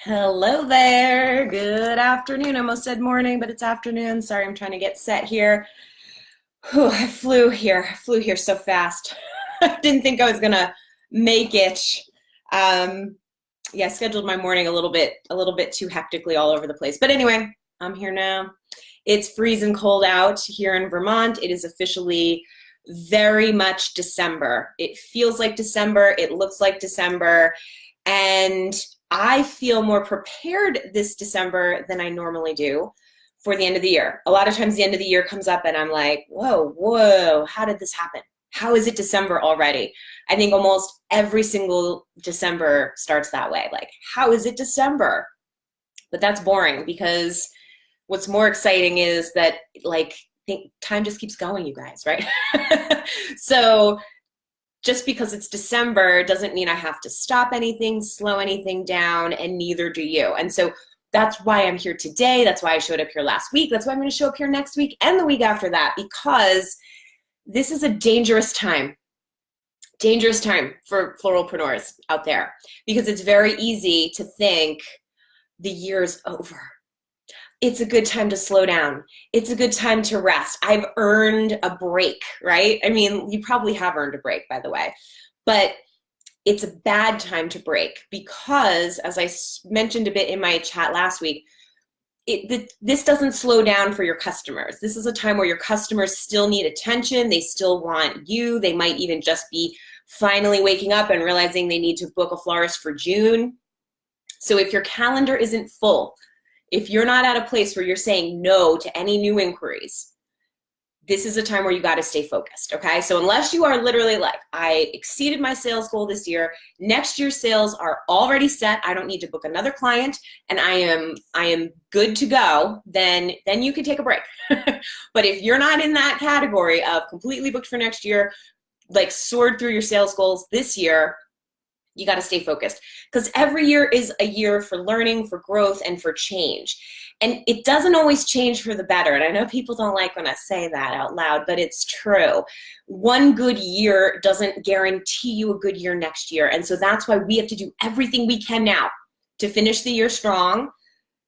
Hello there. Good afternoon. I almost said morning, but it's afternoon. Sorry, I'm trying to get set here. Whew, I flew here so fast. I didn't think I was gonna make it. Um, yeah, I scheduled my morning a little bit too hectically all over the place. But anyway, I'm here now. It's freezing cold out here in Vermont. It is officially very much December. It feels like December. It looks like December. And I feel more prepared this December than I normally do for the end of the year. A lot of times the end of the year comes up and I'm like, whoa, how did this happen? How is it December already? I think almost every single December starts that way. Like, how is it December? But that's boring because what's more exciting is that time just keeps going, you guys, right? So just because it's December doesn't mean I have to stop anything, slow anything down, and neither do you. And so that's why I'm here today. That's why I showed up here last week. That's why I'm going to show up here next week and the week after that, because this is a dangerous time for floralpreneurs out there, because it's very easy to think the year's over. It's a good time to slow down. It's a good time to rest. I've earned a break, right? I mean, you probably have earned a break, by the way, but it's a bad time to break because, as I mentioned a bit in my chat last week, this doesn't slow down for your customers. This is a time where your customers still need attention. They still want you. They might even just be finally waking up and realizing they need to book a florist for June. So if your calendar isn't full, if you're not at a place where you're saying no to any new inquiries, this is a time where you got to stay focused, okay? So unless you are literally like, I exceeded my sales goal this year, next year's sales are already set, I don't need to book another client, and I am good to go, then you can take a break. But if you're not in that category of completely booked for next year, like soared through your sales goals this year, you got to stay focused, because every year is a year for learning, for growth, and for change. And it doesn't always change for the better. And I know people don't like when I say that out loud, but it's true. One good year doesn't guarantee you a good year next year. And so that's why we have to do everything we can now to finish the year strong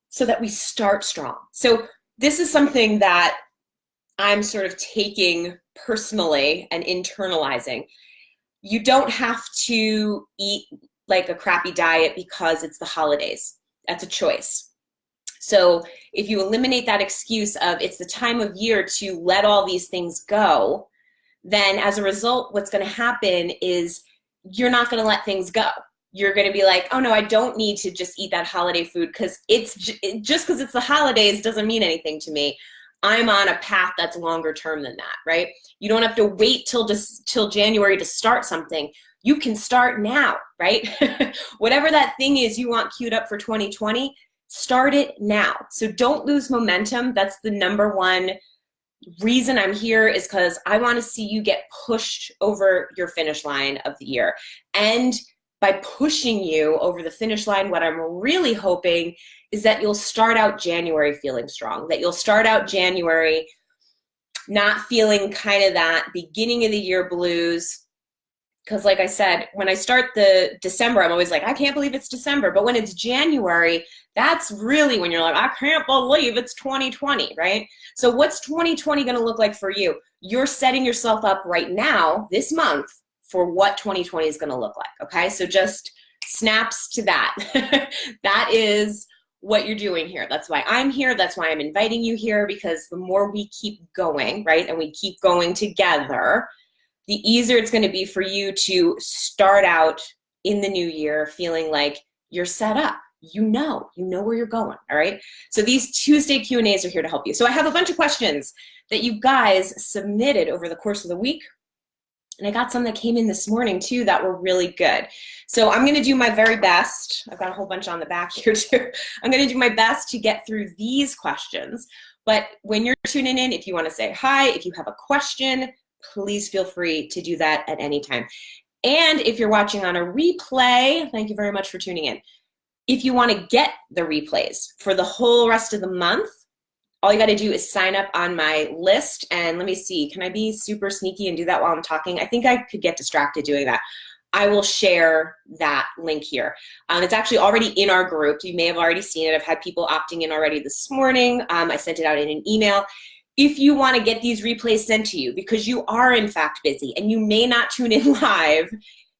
so that we start strong. So this is something that I'm sort of taking personally and internalizing. You don't have to eat like a crappy diet because it's the holidays. That's a choice. So if you eliminate that excuse of it's the time of year to let all these things go, then as a result, what's going to happen is you're not going to let things go. You're going to be like, oh no, I don't need to just eat that holiday food because just because it's the holidays doesn't mean anything to me. I'm on a path that's longer term than that, right? You don't have to wait till January to start something. You can start now, right? Whatever that thing is you want queued up for 2020, start it now. So don't lose momentum. That's the number one reason I'm here, is because I want to see you get pushed over your finish line of the year. And by pushing you over the finish line, what I'm really hoping is that you'll start out January feeling strong, that you'll start out January not feeling kind of that beginning of the year blues. Because like I said, when I start the December, I'm always like, I can't believe it's December. But when it's January, that's really when you're like, I can't believe it's 2020, right? So what's 2020 going to look like for you? You're setting yourself up right now, this month, for what 2020 is going to look like, okay? So just snaps to that. That is what you're doing here. That's why I'm here. That's why I'm inviting you here, because the more we keep going, right, and we keep going together, the easier it's going to be for you to start out in the new year feeling like you're set up. You know where you're going, all right? So these Tuesday Q&As are here to help you. So I have a bunch of questions that you guys submitted over the course of the week. And I got some that came in this morning too that were really good. So I'm going to do my very best. I've got a whole bunch on the back here too. I'm going to do my best to get through these questions. But when you're tuning in, if you want to say hi, if you have a question, please feel free to do that at any time. And if you're watching on a replay, thank you very much for tuning in. If you want to get the replays for the whole rest of the month, all you got to do is sign up on my list. And let me see, can I be super sneaky and do that while I'm talking? I think I could get distracted doing that. I will share that link here. It's actually already in our group. You may have already seen it. I've had people opting in already this morning. I sent it out in an email. If you want to get these replays sent to you because you are in fact busy and you may not tune in live,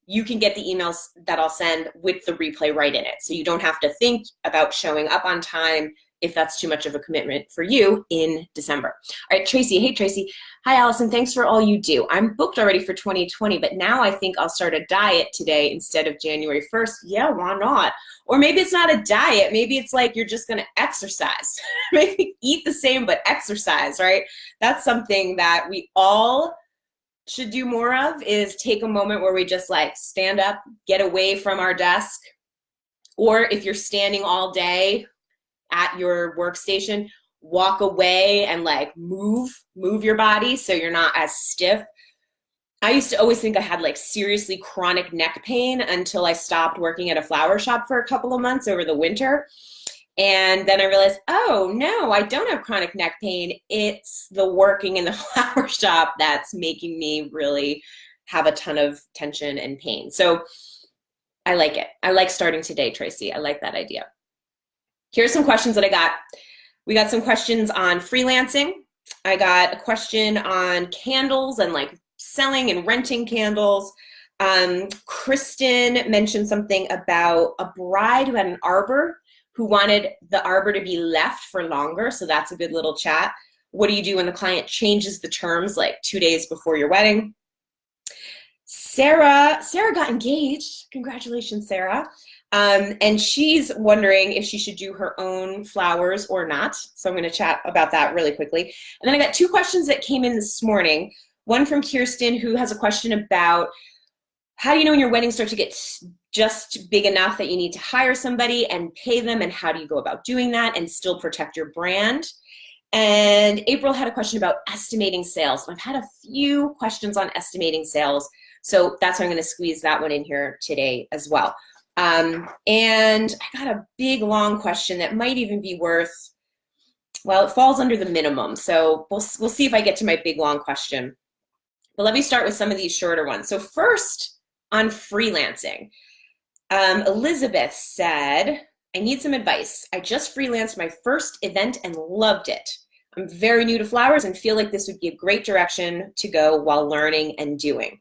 you can get the emails that I'll send with the replay right in it. So you don't have to think about showing up on time if that's too much of a commitment for you in December. All right, Tracy. Hey, Tracy. Hi, Allison. Thanks for all you do. I'm booked already for 2020, but now I think I'll start a diet today instead of January 1st. Yeah, why not? Or maybe it's not a diet. Maybe it's like you're just going to exercise. Maybe eat the same, but exercise, right? That's something that we all should do more of, is take a moment where we just like stand up, get away from our desk. Or if you're standing all day at your workstation, walk away and like move your body so you're not as stiff. I used to always think I had like seriously chronic neck pain until I stopped working at a flower shop for a couple of months over the winter. And then I realized, oh no, I don't have chronic neck pain. It's the working in the flower shop that's making me really have a ton of tension and pain. So I like it. I like starting today, Tracy. I like that idea. Here's some questions that I got. We got some questions on freelancing. I got a question on candles and like selling and renting candles. Kristen mentioned something about a bride who had an arbor who wanted the arbor to be left for longer. So that's a good little chat. What do you do when the client changes the terms like 2 days before your wedding? Sarah got engaged. Congratulations, Sarah. And she's wondering if she should do her own flowers or not. So I'm going to chat about that really quickly. And then I got two questions that came in this morning. One from Kirsten, who has a question about how do you know when your wedding starts to get just big enough that you need to hire somebody and pay them, and how do you go about doing that and still protect your brand? And April had a question about estimating sales. I've had a few questions on estimating sales, so that's why I'm going to squeeze that one in here today as well. And I got a big long question that might even be worth, well, it falls under the minimum, so we'll see if I get to my big long question. But let me start with some of these shorter ones. So first, on freelancing, Elizabeth said, I need some advice. I just freelanced my first event and loved it. I'm very new to flowers and feel like this would be a great direction to go while learning and doing.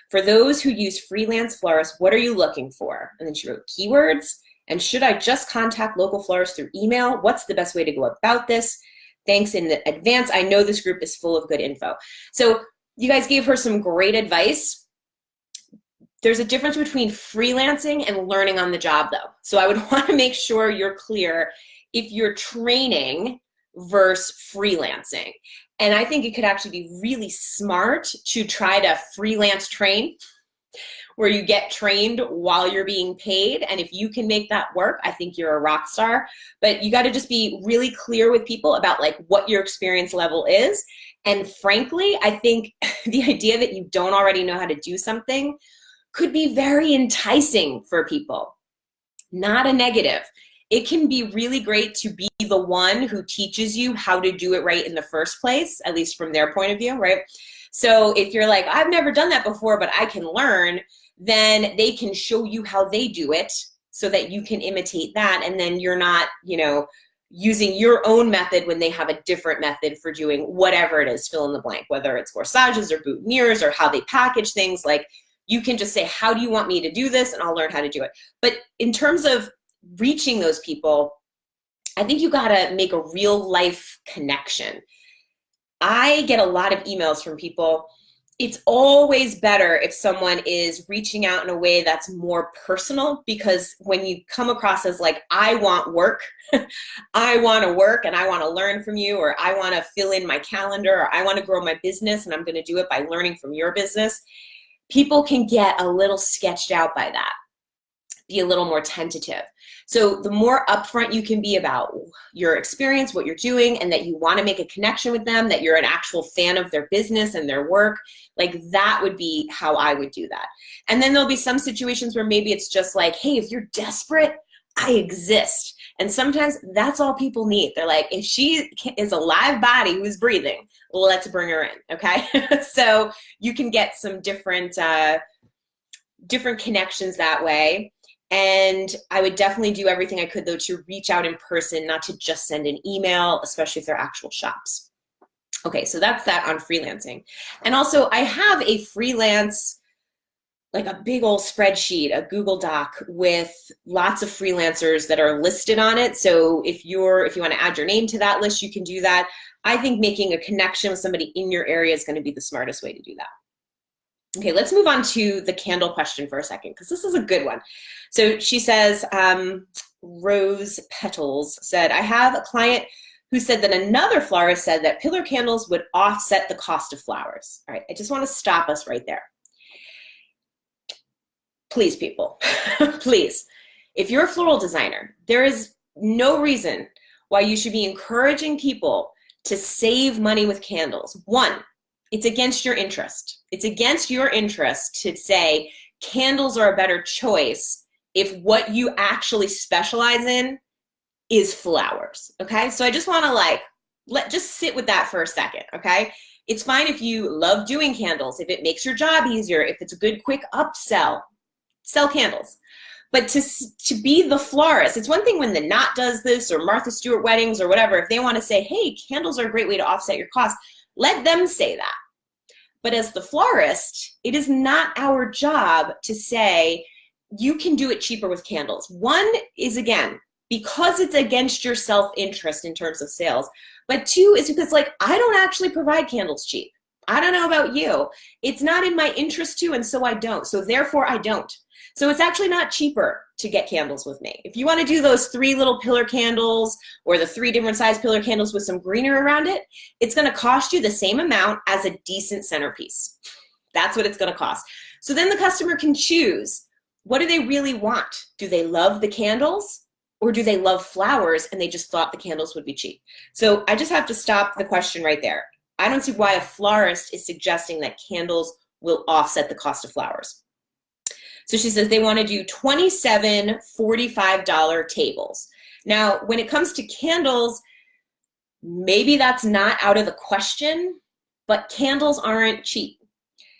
For those who use freelance florists, what are you looking for? And then she wrote keywords. And should I just contact local florists through email? What's the best way to go about this? Thanks in advance. I know this group is full of good info. So you guys gave her some great advice. There's a difference between freelancing and learning on the job though. So I would want to make sure you're clear if you're training versus freelancing. And I think it could actually be really smart to try to freelance train, where you get trained while you're being paid. And if you can make that work, I think you're a rock star. But you got to just be really clear with people about like what your experience level is. And frankly, I think the idea that you don't already know how to do something could be very enticing for people. Not a negative. It can be really great to be the one who teaches you how to do it right in the first place, at least from their point of view, right? So if you're like, I've never done that before, but I can learn, then they can show you how they do it so that you can imitate that. And then you're not, using your own method when they have a different method for doing whatever it is, fill in the blank, whether it's corsages or boutonnieres or how they package things. Like, you can just say, how do you want me to do this? And I'll learn how to do it. But in terms of reaching those people, I think you gotta make a real life connection. I get a lot of emails from people. It's always better if someone is reaching out in a way that's more personal, because when you come across as like, I want work, I want to work and I want to learn from you, or I want to fill in my calendar, or I want to grow my business and I'm going to do it by learning from your business, people can get a little sketched out by that, be a little more tentative. So the more upfront you can be about your experience, what you're doing, and that you want to make a connection with them, that you're an actual fan of their business and their work, like that would be how I would do that. And then there'll be some situations where maybe it's just like, hey, if you're desperate, I exist. And sometimes that's all people need. They're like, if she is a live body who's breathing, let's bring her in, okay? So you can get some different different connections that way. And I would definitely do everything I could, though, to reach out in person, not to just send an email, especially if they're actual shops. Okay, so that's that on freelancing. And also I have a freelance, like a big old spreadsheet, a Google Doc with lots of freelancers that are listed on it. So if you want to add your name to that list, you can do that. I think making a connection with somebody in your area is going to be the smartest way to do that. Okay, let's move on to the candle question for a second, because this is a good one. So she says, Rose Petals said, I have a client who said that another florist said that pillar candles would offset the cost of flowers. All right, I just want to stop us right there. Please, people, please, if you're a floral designer, there is no reason why you should be encouraging people to save money with candles. One, it's against your interest. It's against your interest to say candles are a better choice if what you actually specialize in is flowers, okay? So I just wanna just sit with that for a second, okay? It's fine if you love doing candles, if it makes your job easier, if it's a good quick upsell, sell candles. But to be the florist, it's one thing when the Knot does this, or Martha Stewart Weddings or whatever, if they wanna say, hey, candles are a great way to offset your costs, let them say that. But as the florist, it is not our job to say, you can do it cheaper with candles. One is, again, because it's against your self-interest in terms of sales. But two is because, like, I don't actually provide candles cheap. I don't know about you. It's not in my interest to, and so I don't. So therefore, I don't. So it's actually not cheaper to get candles with me. If you want to do those 3 little pillar candles or the 3 different size pillar candles with some greenery around it, it's going to cost you the same amount as a decent centerpiece. That's what it's going to cost. So then the customer can choose, what do they really want? Do they love the candles, or do they love flowers and they just thought the candles would be cheap? So I just have to stop the question right there. I don't see why a florist is suggesting that candles will offset the cost of flowers. So she says they want to do 27 $45 tables. Now, when it comes to candles, maybe that's not out of the question, but candles aren't cheap.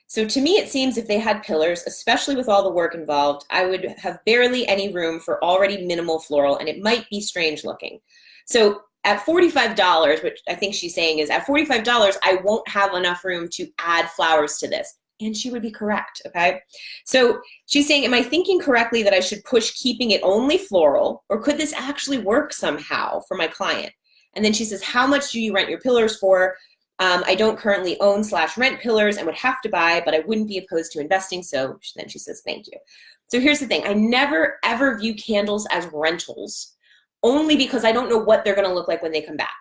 So to me, it seems if they had pillars, especially with all the work involved, I would have barely any room for already minimal floral, and it might be strange looking. So at $45, which I think she's saying is at $45, I won't have enough room to add flowers to this. And she would be correct, okay? So she's saying, am I thinking correctly that I should push keeping it only floral, or could this actually work somehow for my client? And then she says, how much do you rent your pillars for? I don't currently own/rent pillars and would have to buy, but I wouldn't be opposed to investing. So then she says, thank you. So here's the thing. I never, ever view candles as rentals, only because I don't know what they're gonna look like when they come back.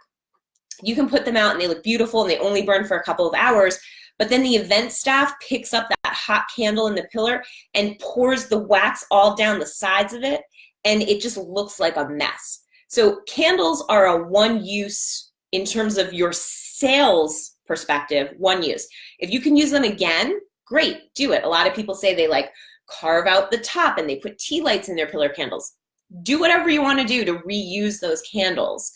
You can put them out and they look beautiful and they only burn for a couple of hours, but then the event staff picks up that hot candle in the pillar and pours the wax all down the sides of it, and it just looks like a mess. So candles are a one use in terms of your sales perspective, one use. If you can use them again, great, do it. A lot of people say they like carve out the top and they put tea lights in their pillar candles. Do whatever you want to do to reuse those candles.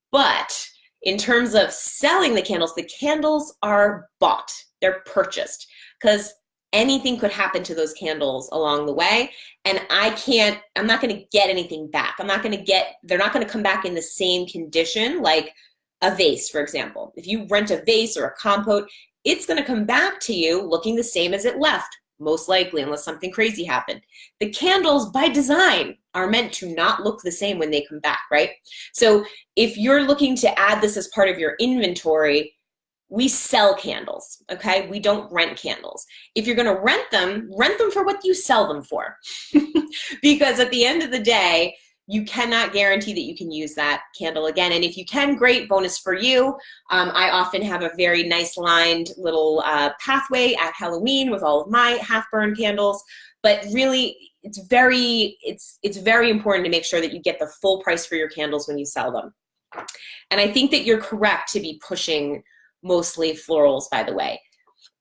But in terms of selling the candles are bought, they're purchased, because anything could happen to those candles along the way, and I'm not gonna get anything back. They're not gonna come back in the same condition like a vase, for example. If you rent a vase or a compote, it's gonna come back to you looking the same as it left, most likely, unless something crazy happened. The candles, by design, are meant to not look the same when they come back, right? So if you're looking to add this as part of your inventory, we sell candles, okay? We don't rent candles. If you're gonna rent them for what you sell them for. Because at the end of the day, you cannot guarantee that you can use that candle again. And if you can, great, bonus for you. I often have a very nice lined little pathway at Halloween with all of my half-burn candles. But really, it's very important to make sure that you get the full price for your candles when you sell them. And I think that you're correct to be pushing mostly florals, by the way.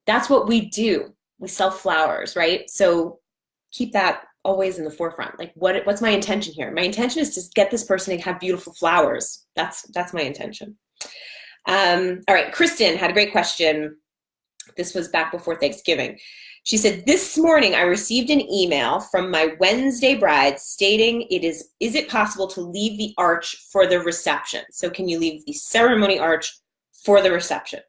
That's what we do. We sell flowers, right? So keep that always in the forefront. Like, what's my intention here? My intention is to get this person to have beautiful flowers. That's my intention. All right, Kristen had a great question. This was back before Thanksgiving. She said, this morning I received an email from my Wednesday bride stating is it possible to leave the arch for the reception? So can you leave the ceremony arch for the reception?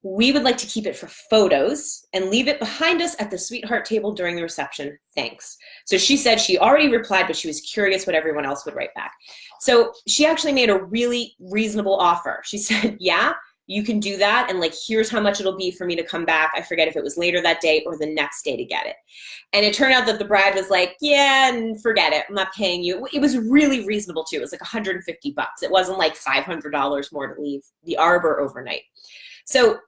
We would like to keep it for photos and leave it behind us at the sweetheart table during the reception. Thanks. So she said she already replied, but she was curious what everyone else would write back. So she actually made a really reasonable offer. She said, yeah, you can do that. And like, here's how much it'll be for me to come back. I forget if it was later that day or the next day to get it. And it turned out that the bride was like, yeah, and forget it. I'm not paying you. It was really reasonable too. It was like $150. It wasn't like $500 more to leave the arbor overnight. So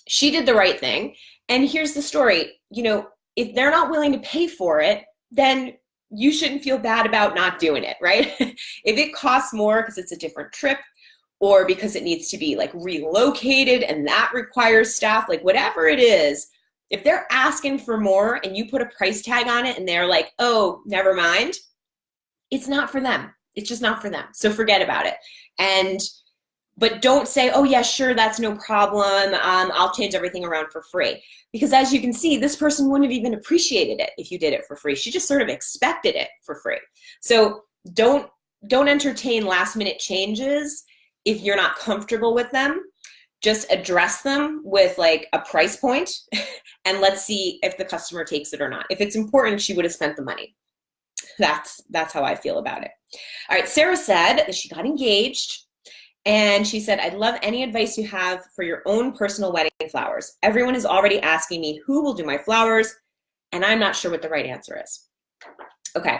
she did the right thing. And here's the story. You know, if they're not willing to pay for it, then you shouldn't feel bad about not doing it, right? If it costs more because it's a different trip or because it needs to be like relocated and that requires staff, like whatever it is, if they're asking for more and you put a price tag on it and they're like, oh, never mind, it's not for them. It's just not for them. So forget about it. But don't say, oh yeah, sure, that's no problem. I'll change everything around for free. Because as you can see, this person wouldn't have even appreciated it if you did it for free. She just sort of expected it for free. So don't entertain last minute changes if you're not comfortable with them. Just address them with like a price point and let's see if the customer takes it or not. If it's important, she would have spent the money. That's how I feel about it. All right, Sarah said that she got engaged. And she said, I'd love any advice you have for your own personal wedding flowers. Everyone is already asking me who will do my flowers, and I'm not sure what the right answer is. Okay,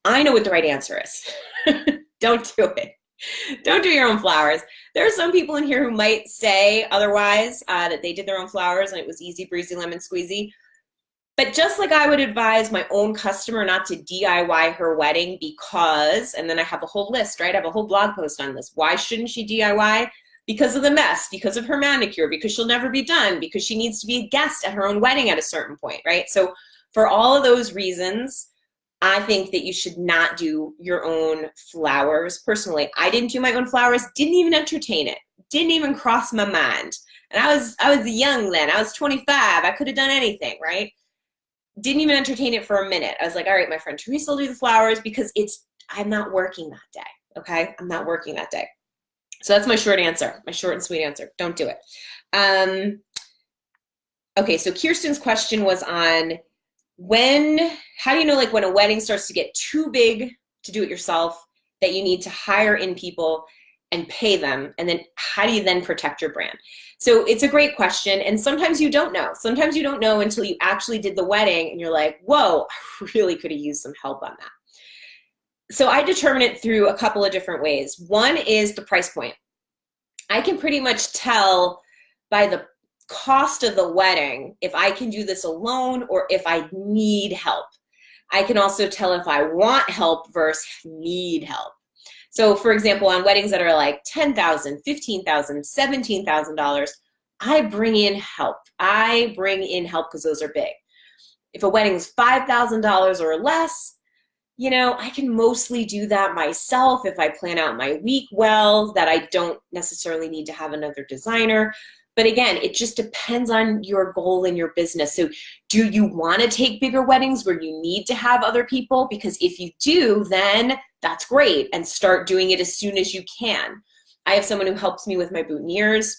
I know what the right answer is. Don't do it. Don't do your own flowers. There are some people in here who might say otherwise, that they did their own flowers and it was easy breezy lemon squeezy. But just like I would advise my own customer not to DIY her wedding because, and then I have a whole list, right? I have a whole blog post on this. Why shouldn't she DIY? Because of the mess, because of her manicure, because she'll never be done, because she needs to be a guest at her own wedding at a certain point, right? So for all of those reasons, I think that you should not do your own flowers. Personally, I didn't do my own flowers, didn't even entertain it, didn't even cross my mind. And I was young then, I was 25, I could have done anything, right? Didn't even entertain it for a minute. I was like, all right, my friend Teresa will do the flowers because I'm not working that day, okay? I'm not working that day. So that's my short answer, my short and sweet answer. Don't do it. Okay, so Kirsten's question was on how do you know like when a wedding starts to get too big to do it yourself that you need to hire in people and pay them, and then how do you then protect your brand? So it's a great question, and sometimes you don't know. Sometimes you don't know until you actually did the wedding and you're like, whoa, I really could have used some help on that. So I determine it through a couple of different ways. One is the price point. I can pretty much tell by the cost of the wedding if I can do this alone or if I need help. I can also tell if I want help versus need help. So for example, on weddings that are like $10,000, $15,000, $17,000, I bring in help. I bring in help because those are big. If a wedding is $5,000 or less, you know, I can mostly do that myself if I plan out my week well, that I don't necessarily need to have another designer. But again, it just depends on your goal in your business. So do you want to take bigger weddings where you need to have other people? Because if you do, then that's great, and start doing it as soon as you can. I have someone who helps me with my boutonnieres.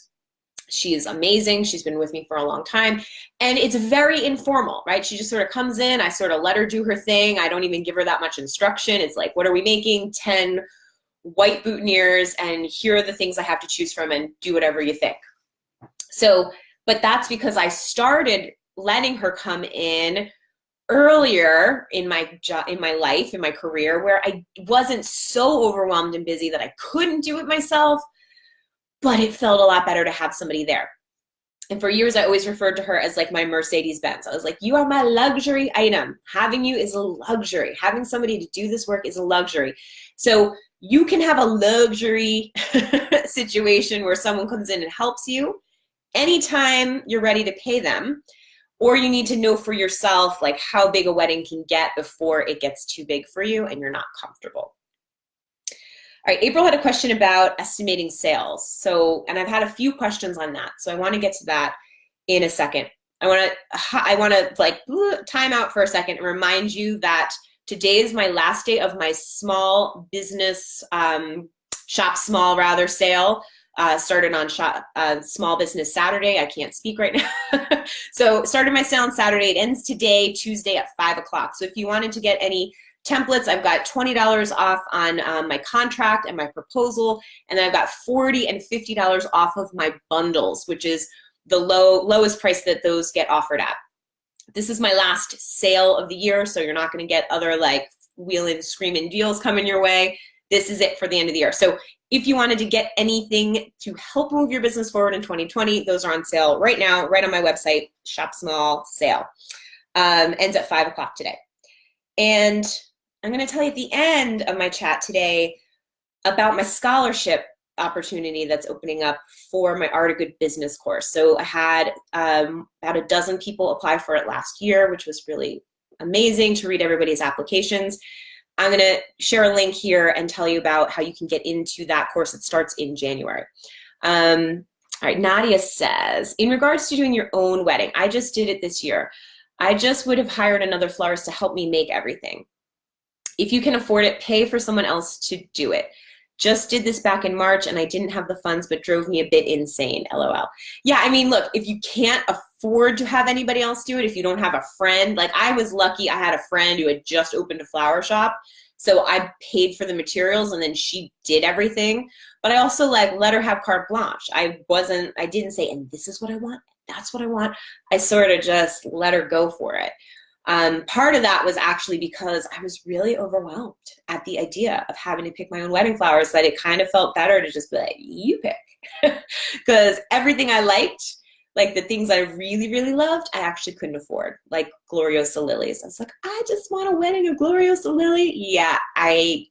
She is amazing. She's been with me for a long time. And it's very informal, right? She just sort of comes in. I sort of let her do her thing. I don't even give her that much instruction. It's like, what are we making? 10 white boutonnieres, and here are the things I have to choose from, and do whatever you think. So, but that's because I started letting her come in earlier in my life, in my career, where I wasn't so overwhelmed and busy that I couldn't do it myself, but it felt a lot better to have somebody there. And for years, I always referred to her as like my Mercedes Benz. I was like, you are my luxury item. Having you is a luxury. Having somebody to do this work is a luxury. So you can have a luxury situation where someone comes in and helps you anytime you're ready to pay them, or you need to know for yourself like how big a wedding can get before it gets too big for you and you're not comfortable. All right, April had a question about estimating sales. So, and I've had a few questions on that, so I want to get to that in a second. I want to like time out for a second and remind you that today is my last day of my small business, shop small rather sale. Started on Small Business Saturday. I can't speak right now. So started my sale on Saturday. It ends today, Tuesday at 5 o'clock. So if you wanted to get any templates, I've got $20 off on my contract and my proposal. And then I've got $40 and $50 off of my bundles, which is the lowest price that those get offered at. This is my last sale of the year, so you're not going to get other like wheeling, screaming deals coming your way. This is it for the end of the year. So if you wanted to get anything to help move your business forward in 2020, those are on sale right now, right on my website, Shop Small Sale. Ends at 5 o'clock today. And I'm going to tell you at the end of my chat today about my scholarship opportunity that's opening up for my Art of Good Business course. So I had about a dozen people apply for it last year, which was really amazing to read everybody's applications. I'm going to share a link here and tell you about how you can get into that course. It starts in January. All right, Nadia says, in regards to doing your own wedding, I just did it this year. I just would have hired another florist to help me make everything. If you can afford it, pay for someone else to do it. Just did this back in March and I didn't have the funds, but drove me a bit insane, LOL. Yeah, I mean, look, if you can't afford to have anybody else do it, if you don't have a friend, like I was lucky I had a friend who had just opened a flower shop. So I paid for the materials and then she did everything. But I also like let her have carte blanche. I didn't say, and this is what I want, that's what I want. I sort of just let her go for it. Part of that was actually because I was really overwhelmed at the idea of having to pick my own wedding flowers, that it kind of felt better to just be like, you pick. Because everything I liked, like the things I really, really loved, I actually couldn't afford, like Gloriosa lilies. I was like, I just want a wedding of Gloriosa lily. Yeah,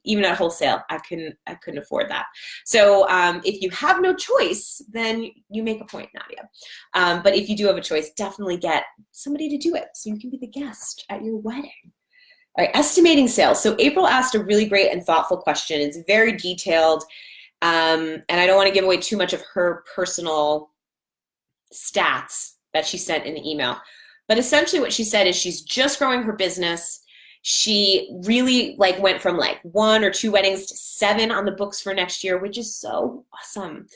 even at wholesale, I couldn't afford that. So if you have no choice, then you make a point, Nadia. But if you do have a choice, definitely get somebody to do it so you can be the guest at your wedding. All right, estimating sales. So April asked a really great and thoughtful question. It's very detailed, and I don't want to give away too much of her personal stats that she sent in the email. But essentially what she said is she's just growing her business. She really like went from like 1 or 2 weddings to 7 on the books for next year, which is so awesome.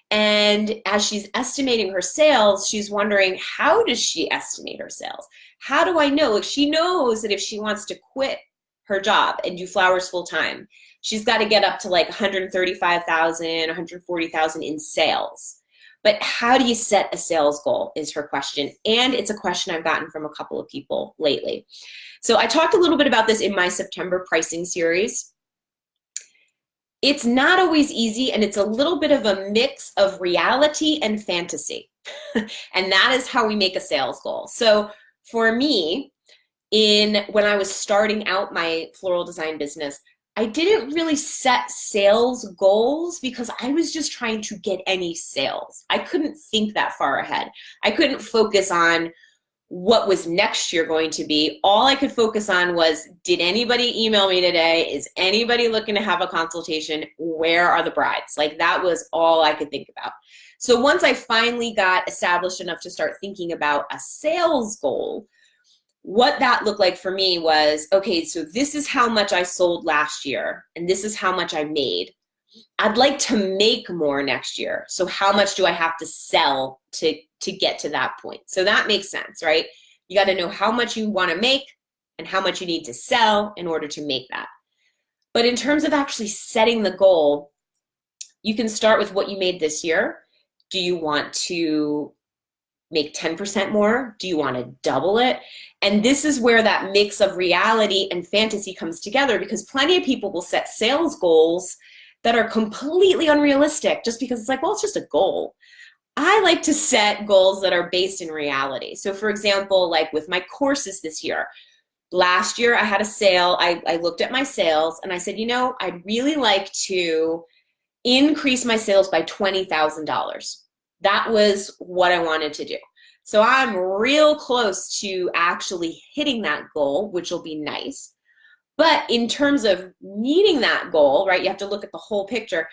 And as she's estimating her sales, she's wondering, how does she estimate her sales? How do I know? Like, she knows that if she wants to quit her job and do flowers full time, she's got to get up to like 135,000, 140,000 in sales. But how do you set a sales goal is her question. And it's a question I've gotten from a couple of people lately. So I talked a little bit about this in my September pricing series. It's not always easy, and it's a little bit of a mix of reality and fantasy. And that is how we make a sales goal. So for me, when I was starting out my floral design business, I didn't really set sales goals because I was just trying to get any sales. I couldn't think that far ahead. I couldn't focus on what was next year going to be. All I could focus on was, did anybody email me today? Is anybody looking to have a consultation? Where are the brides? Like, that was all I could think about. So once I finally got established enough to start thinking about a sales goal, what that looked like for me was, okay, so this is how much I sold last year, and this is how much I made. I'd like to make more next year. So how much do I have to sell to get to that point? So that makes sense, right? You got to know how much you want to make and how much you need to sell in order to make that. But in terms of actually setting the goal, you can start with what you made this year. Do you want to make 10% more? Do you want to double it? And this is where that mix of reality and fantasy comes together, because plenty of people will set sales goals that are completely unrealistic just because it's like, well, it's just a goal. I like to set goals that are based in reality. So for example, like with my courses this year, last year I had a sale. I looked at my sales and I said, I'd really like to increase my sales by $20,000. That was what I wanted to do. So I'm real close to actually hitting that goal, which will be nice. But in terms of meeting that goal, right, you have to look at the whole picture.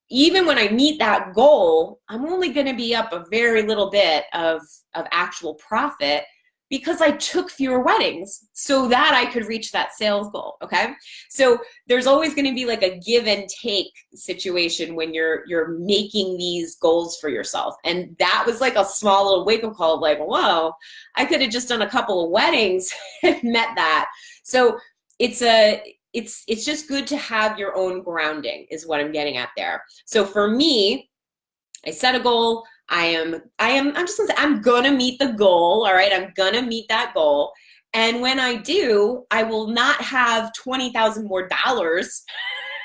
even when I meet that goal, I'm only going to be up a very little bit of actual profit because I took fewer weddings so that I could reach that sales goal. Okay. So there's always going to be like a give and take situation when you're making these goals for yourself. And that was like a small little wake up call of like, whoa, I could have just done a couple of weddings and met that. So it's just good to have your own grounding is what I'm getting at there. So for me, I set a goal. I'm just gonna say, I'm gonna meet the goal. All right. I'm gonna meet that goal. And when I do, I will not have $20,000 more dollars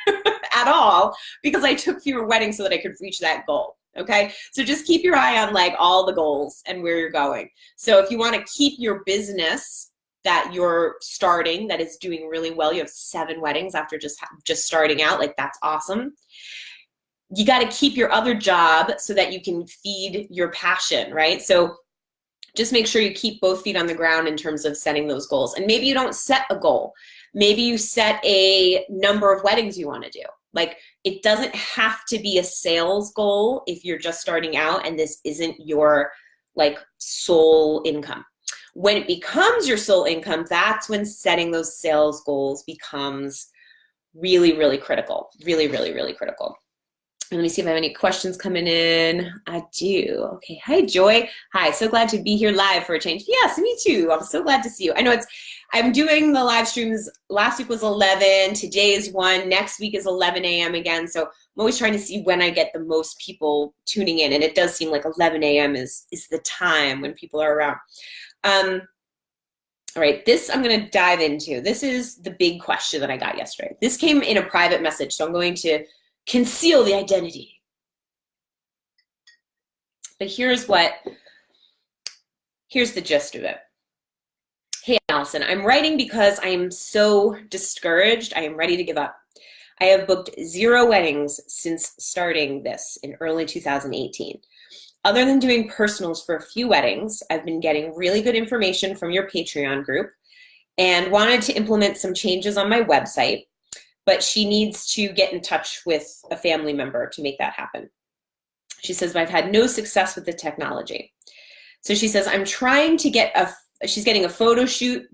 at all because I took fewer weddings so that I could reach that goal. Okay. So just keep your eye on like all the goals and where you're going. So if you want to keep your business that you're starting, that is doing really well, you have 7 weddings after just starting out, like that's awesome. You got to keep your other job so that you can feed your passion, right? So just make sure you keep both feet on the ground in terms of setting those goals. And maybe you don't set a goal. Maybe you set a number of weddings you want to do. Like it doesn't have to be a sales goal if you're just starting out and this isn't your like sole income. When it becomes your sole income, that's when setting those sales goals becomes really, really critical. Really, really, really critical. Let me see if I have any questions coming in. I do. Okay. Hi, Joy. Hi. So glad to be here live for a change. Yes, me too. I'm so glad to see you. I know I'm doing the live streams. Last week was 11. Today is 1. Next week is 11 a.m. again. So I'm always trying to see when I get the most people tuning in. And it does seem like 11 a.m. is the time when people are around. All right. This I'm going to dive into. This is the big question that I got yesterday. This came in a private message. So I'm going to conceal the identity. But here's the gist of it. Hey, Alison, I'm writing because I am so discouraged. I am ready to give up. I have booked 0 weddings since starting this in early 2018. Other than doing personals for a few weddings, I've been getting really good information from your Patreon group and wanted to implement some changes on my website. But she needs to get in touch with a family member to make that happen. She says, but I've had no success with the technology. So she says, I'm trying to get she's getting a photo shoot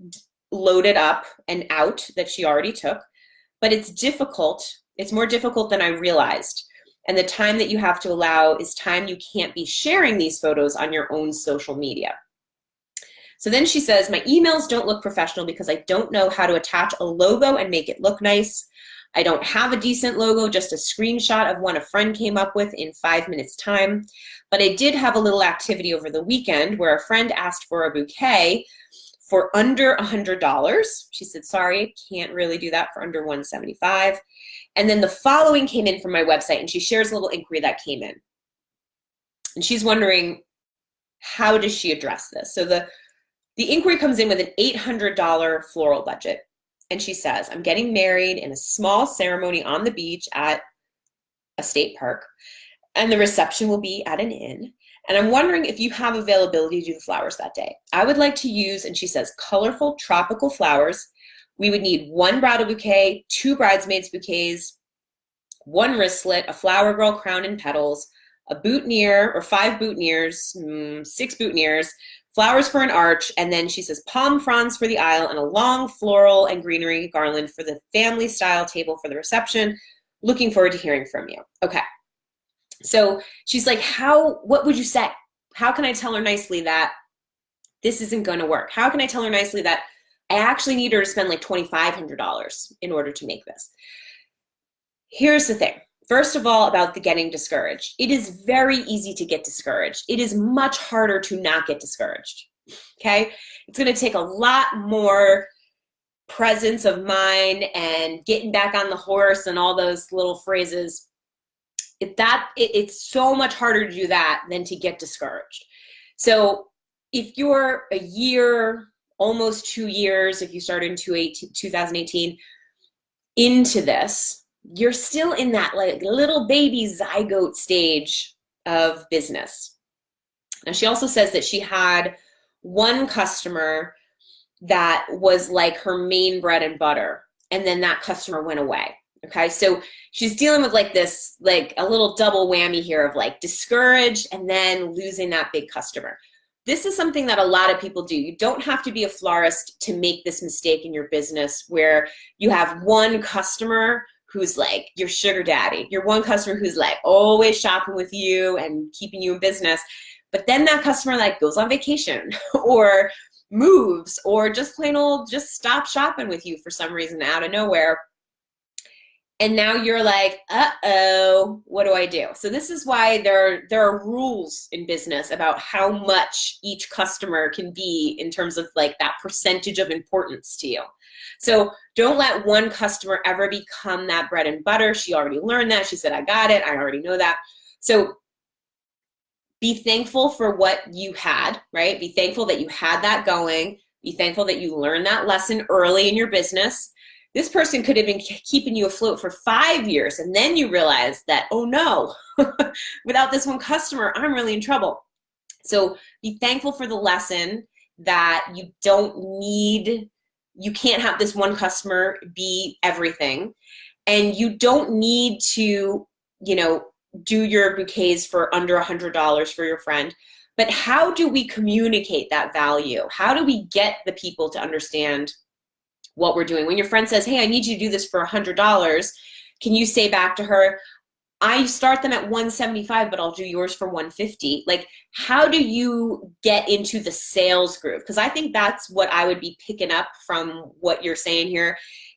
loaded up and out that she already took, but it's difficult. It's more difficult than I realized. And the time that you have to allow is time you can't be sharing these photos on your own social media. So then she says, my emails don't look professional because I don't know how to attach a logo and make it look nice. I don't have a decent logo, just a screenshot of one a friend came up with in 5 minutes time. But I did have a little activity over the weekend where a friend asked for a bouquet for under $100. She said, sorry, can't really do that for under $175. And then the following came in from my website, and she shares a little inquiry that came in. And she's wondering, how does she address this? So the inquiry comes in with an $800 floral budget. And she says, I'm getting married in a small ceremony on the beach at a state park, and the reception will be at an inn. And I'm wondering if you have availability to do the flowers that day. I would like to use, and she says, colorful tropical flowers. We would need 1 bridal bouquet, 2 bridesmaids bouquets, 1 wristlet, a flower girl crown and petals, a boutonniere or 5 boutonnieres, 6 boutonnieres, flowers for an arch, and then she says palm fronds for the aisle and a long floral and greenery garland for the family style table for the reception. Looking forward to hearing from you. Okay. So she's like, what would you say? How can I tell her nicely that this isn't going to work? How can I tell her nicely that I actually need her to spend like $2,500 in order to make this? Here's the thing. First of all, about the getting discouraged. It is very easy to get discouraged. It is much harder to not get discouraged, okay? It's gonna take a lot more presence of mind and getting back on the horse and all those little phrases. It's so much harder to do that than to get discouraged. So if you're a year, almost 2 years, if you started in 2018, into this, you're still in that like little baby zygote stage of business. Now, she also says that she had one customer that was like her main bread and butter, and then that customer went away. Okay, so she's dealing with like this, like a little double whammy here of like discouraged and then losing that big customer. This is something that a lot of people do. You don't have to be a florist to make this mistake in your business where you have one customer who's like your sugar daddy, your one customer who's like always shopping with you and keeping you in business. But then that customer like goes on vacation or moves or just plain old just stop shopping with you for some reason out of nowhere. And now you're like, uh-oh, what do I do? So this is why there are rules in business about how much each customer can be in terms of like that percentage of importance to you. So don't let one customer ever become that bread and butter. She already learned that. She said, I got it. I already know that. So be thankful for what you had, right? Be thankful that you had that going. Be thankful that you learned that lesson early in your business. This person could have been keeping you afloat for 5 years, and then you realize that, oh no, without this one customer, I'm really in trouble. So be thankful for the lesson that you can't have this one customer be everything. And you don't need to, do your bouquets for under $100 for your friend. But how do we communicate that value? How do we get the people to understand what we're doing? When your friend says, hey, I need you to do this for $100, can you say back to her, I start them at $175, but I'll do yours for $150. Like, how do you get into the sales groove? Because I think that's what I would be picking up from what you're saying here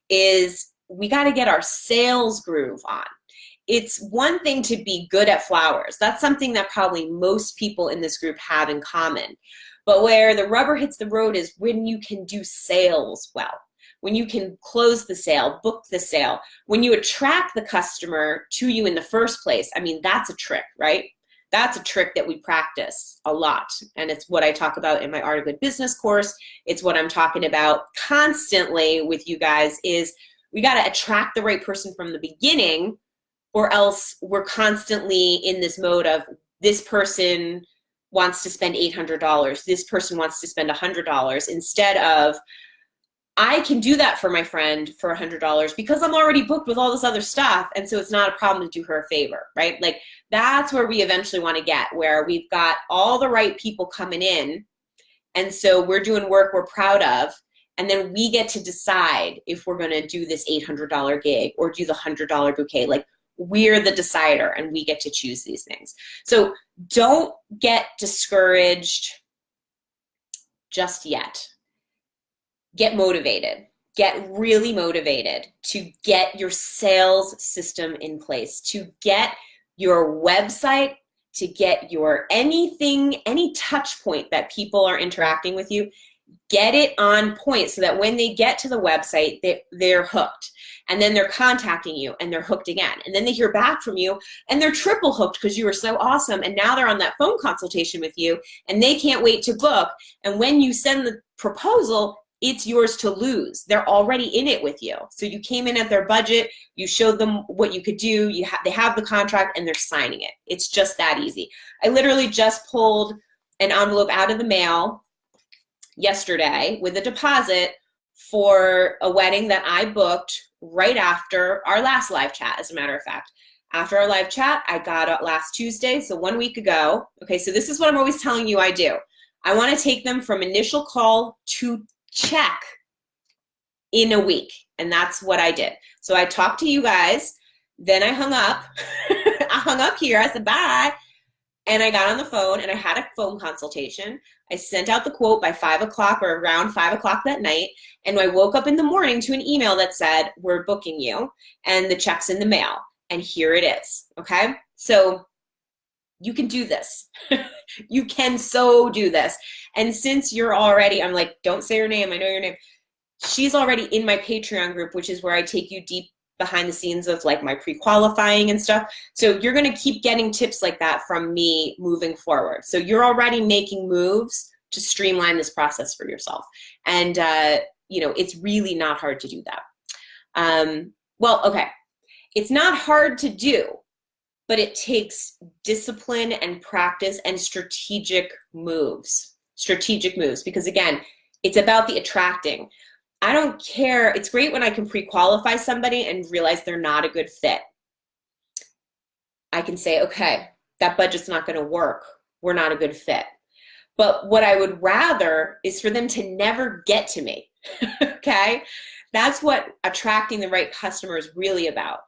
is we got to get our sales groove on. It's one thing to be good at flowers. That's something that probably most people in this group have in common. But where the rubber hits the road is when you can do sales well. When you can close the sale, book the sale, when you attract the customer to you in the first place. I mean, that's a trick, right? That's a trick that we practice a lot. And it's what I talk about in my Art of Good Business course. It's what I'm talking about constantly with you guys is we got to attract the right person from the beginning, or else we're constantly in this mode of this person wants to spend $800. This person wants to spend $100 instead of I can do that for my friend for $100 because I'm already booked with all this other stuff. And so it's not a problem to do her a favor, right? Like that's where we eventually want to get, where we've got all the right people coming in. And so we're doing work we're proud of. And then we get to decide if we're going to do this $800 gig or do the $100 bouquet. Like we're the decider and we get to choose these things. So don't get discouraged just yet. Get motivated. Get really motivated to get your sales system in place, to get your website, to get your anything, any touch point that people are interacting with you, get it on point so that when they get to the website, they're hooked. And then they're contacting you and they're hooked again. And then they hear back from you and they're triple hooked because you were so awesome. And now they're on that phone consultation with you and they can't wait to book. And when you send the proposal, it's yours to lose. They're already in it with you. So you came in at their budget, you showed them what you could do, they have the contract and they're signing it. It's just that easy. I literally just pulled an envelope out of the mail yesterday with a deposit for a wedding that I booked right after our last live chat, as a matter of fact. After our live chat, I got it last Tuesday, so 1 week ago. Okay, so this is what I'm always telling you I do. I want to take them from initial call to check in a week, and that's what I did. So I talked to you guys, then I hung up. I hung up here, I said bye, and I got on the phone and I had a phone consultation. I sent out the quote by 5 o'clock or around 5 o'clock that night, and I woke up in the morning to an email that said, we're booking you, and the check's in the mail, and here it is, okay? So you can do this. You can so do this. And since you're already, I'm like, don't say her name, I know your name. She's already in my Patreon group, which is where I take you deep behind the scenes of like my pre-qualifying and stuff. So you're going to keep getting tips like that from me moving forward. So you're already making moves to streamline this process for yourself. And, it's really not hard to do that. Okay. It's not hard to do, but it takes discipline and practice and strategic moves, because again, it's about the attracting. I don't care. It's great when I can pre-qualify somebody and realize they're not a good fit. I can say, okay, that budget's not going to work. We're not a good fit. But what I would rather is for them to never get to me, okay? That's what attracting the right customer is really about.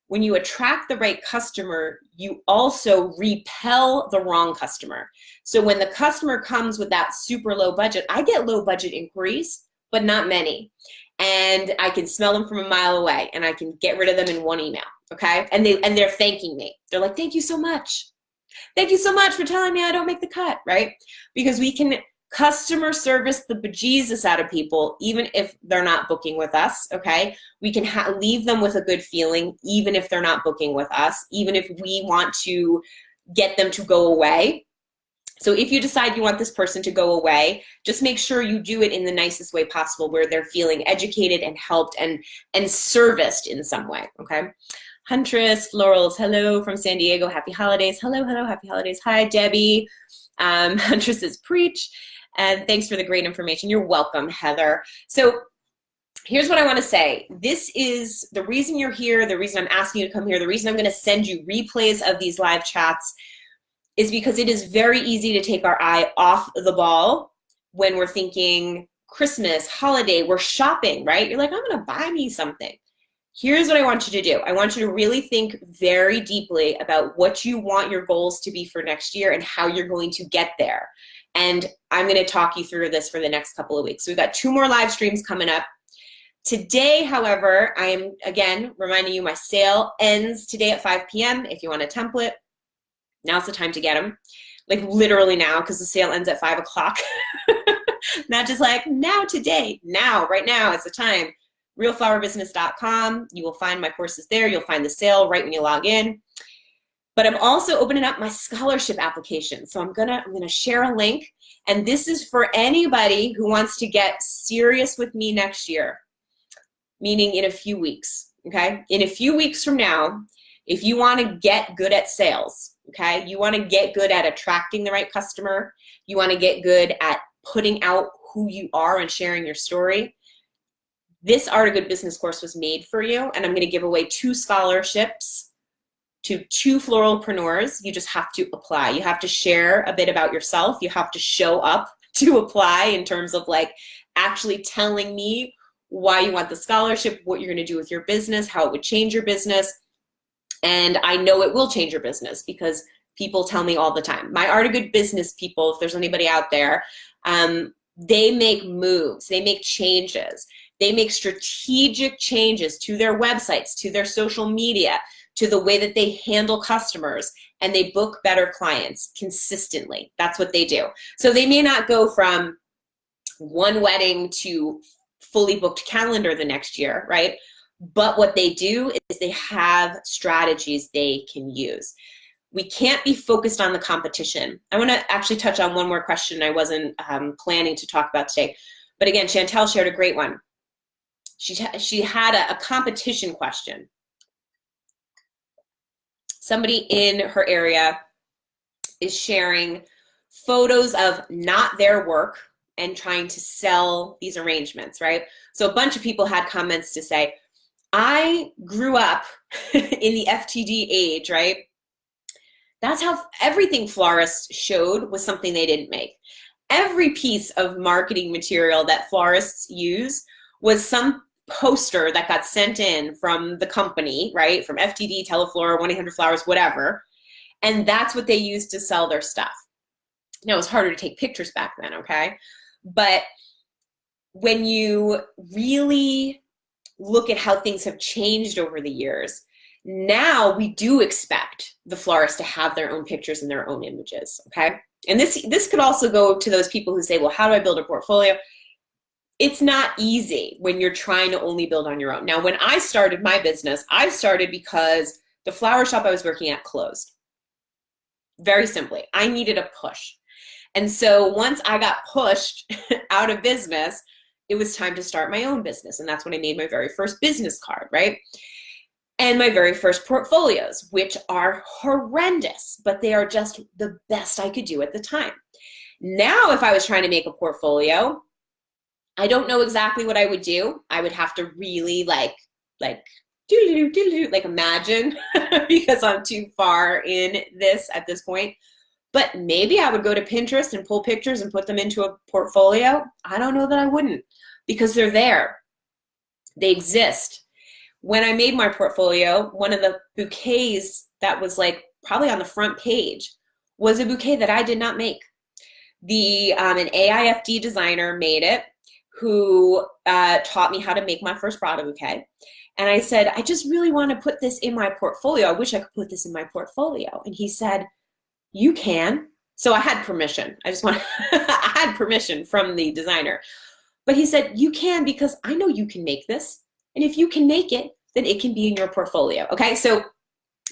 When you attract the right customer, you also repel the wrong customer. So when the customer comes with that super low budget, I get low budget inquiries, but not many. And I can smell them from a mile away, and I can get rid of them in one email, okay? And they're thanking me. They're like, thank you so much. Thank you so much for telling me I don't make the cut, right? Because we can customer service the bejesus out of people, even if they're not booking with us, okay? We can leave them with a good feeling, even if they're not booking with us, even if we want to get them to go away. So if you decide you want this person to go away, just make sure you do it in the nicest way possible, where they're feeling educated and helped and serviced in some way, okay? Huntress, Florals, hello from San Diego. Happy holidays. Hello, hello, happy holidays. Hi, Debbie. Huntress says preach. And thanks for the great information. You're welcome, Heather. So here's what I want to say. This is the reason you're here, the reason I'm asking you to come here, the reason I'm going to send you replays of these live chats is because it is very easy to take our eye off the ball when we're thinking Christmas, holiday, we're shopping, right? You're like, I'm going to buy me something. Here's what I want you to do. I want you to really think very deeply about what you want your goals to be for next year and how you're going to get there. And I'm going to talk you through this for the next couple of weeks. So we've got 2 more live streams coming up. Today, however, I am, again, reminding you my sale ends today at 5 p.m. If you want a template, now's the time to get them. Like literally now, because the sale ends at 5 o'clock. Not just like now, today, now, right now is the time. realflowerbusiness.com. You will find my courses there. You'll find the sale right when you log in. But I'm also opening up my scholarship application. So I'm gonna share a link. And this is for anybody who wants to get serious with me next year, meaning in a few weeks, okay? In a few weeks from now, if you wanna get good at sales, okay? You wanna get good at attracting the right customer. You wanna get good at putting out who you are and sharing your story. This Art of Good Business course was made for you, and I'm going to give away 2 scholarships to 2 floralpreneurs. You just have to apply. You have to share a bit about yourself. You have to show up to apply in terms of like actually telling me why you want the scholarship, what you're going to do with your business, how it would change your business. And I know it will change your business because people tell me all the time. My Art of Good Business people, if there's anybody out there, they make moves, they make changes. They make strategic changes to their websites, to their social media, to the way that they handle customers, and they book better clients consistently. That's what they do. So they may not go from one wedding to fully booked calendar the next year, right? But what they do is they have strategies they can use. We can't be focused on the competition. I want to actually touch on one more question I wasn't planning to talk about today. But again, Chantel shared a great one. She had a competition question. Somebody in her area is sharing photos of not their work and trying to sell these arrangements, right? So a bunch of people had comments to say, I grew up in the FTD age, right? That's how everything florists showed was something they didn't make. Every piece of marketing material that florists use was some poster that got sent in from the company, right? From FTD, Teleflora, 1-800-Flowers, whatever. And that's what they used to sell their stuff. Now, it was harder to take pictures back then, okay? But when you really look at how things have changed over the years, now we do expect the florists to have their own pictures and their own images, okay? And this could also go to those people who say, well, how do I build a portfolio? It's not easy when you're trying to only build on your own. Now, when I started my business, I started because the flower shop I was working at closed. Very simply, I needed a push. And so once I got pushed out of business, it was time to start my own business. And that's when I made my very first business card, right? And my very first portfolios, which are horrendous, but they are just the best I could do at the time. Now, if I was trying to make a portfolio, I don't know exactly what I would do. I would have to really like do like imagine because I'm too far in this at this point. But maybe I would go to Pinterest and pull pictures and put them into a portfolio. I don't know that I wouldn't, because they're there. They exist. When I made my portfolio, one of the bouquets that was like probably on the front page was a bouquet that I did not make. An AIFD designer made it, who taught me how to make my first Prada bouquet. And I said, I just really want to put this in my portfolio. I wish I could put this in my portfolio. And he said, you can. So I had permission. I had permission from the designer. But he said, you can, because I know you can make this. And if you can make it, then it can be in your portfolio. Okay, so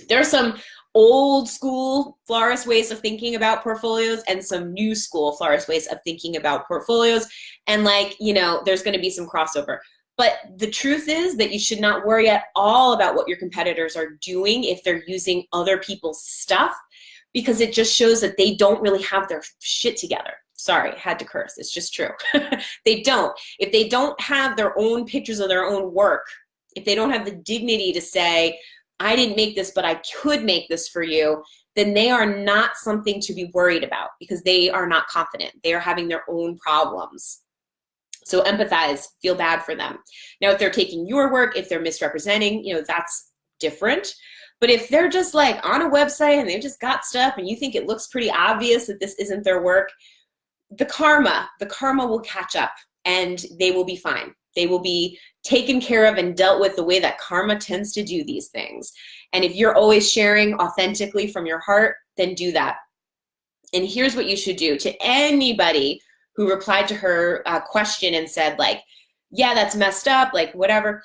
there's some old school florist ways of thinking about portfolios and some new school florist ways of thinking about portfolios. And like, you know, there's going to be some crossover. But the truth is that you should not worry at all about what your competitors are doing if they're using other people's stuff, because it just shows that they don't really have their shit together. Sorry, had to curse. It's just true. They don't. If they don't have their own pictures of their own work, if they don't have the dignity to say, I didn't make this, but I could make this for you, then they are not something to be worried about, because they are not confident. They are having their own problems. So empathize, feel bad for them. Now, if they're taking your work, if they're misrepresenting, you know, that's different. But if they're just like on a website and they've just got stuff and you think it looks pretty obvious that this isn't their work, the karma will catch up and they will be fine. They will be taken care of and dealt with the way that karma tends to do these things. And if you're always sharing authentically from your heart, then do that. And here's what you should do to anybody who replied to her question and said like, yeah, that's messed up, like whatever,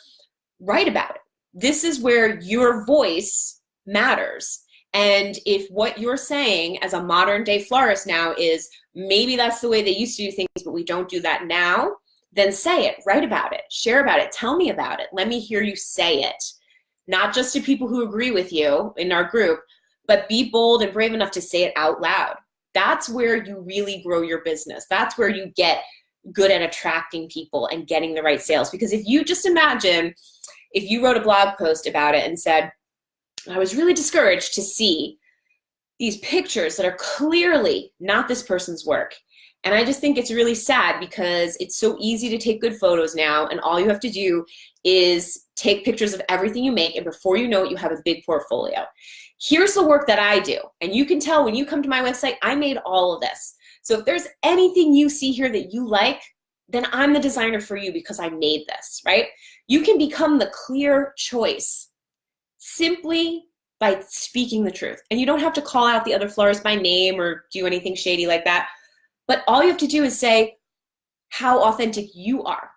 write about it. This is where your voice matters. And if what you're saying as a modern day florist now is maybe that's the way they used to do things, but we don't do that now, then say it, write about it, share about it, tell me about it. Let me hear you say it. Not just to people who agree with you in our group, but be bold and brave enough to say it out loud. That's where you really grow your business. That's where you get good at attracting people and getting the right sales. Because if you just imagine, if you wrote a blog post about it and said, I was really discouraged to see these pictures that are clearly not this person's work. And I just think it's really sad because it's so easy to take good photos now, and all you have to do is take pictures of everything you make, and before you know it, you have a big portfolio. Here's the work that I do, and you can tell when you come to my website, I made all of this. So if there's anything you see here that you like, then I'm the designer for you because I made this, right? You can become the clear choice simply by speaking the truth. And you don't have to call out the other florists by name or do anything shady like that. But all you have to do is say how authentic you are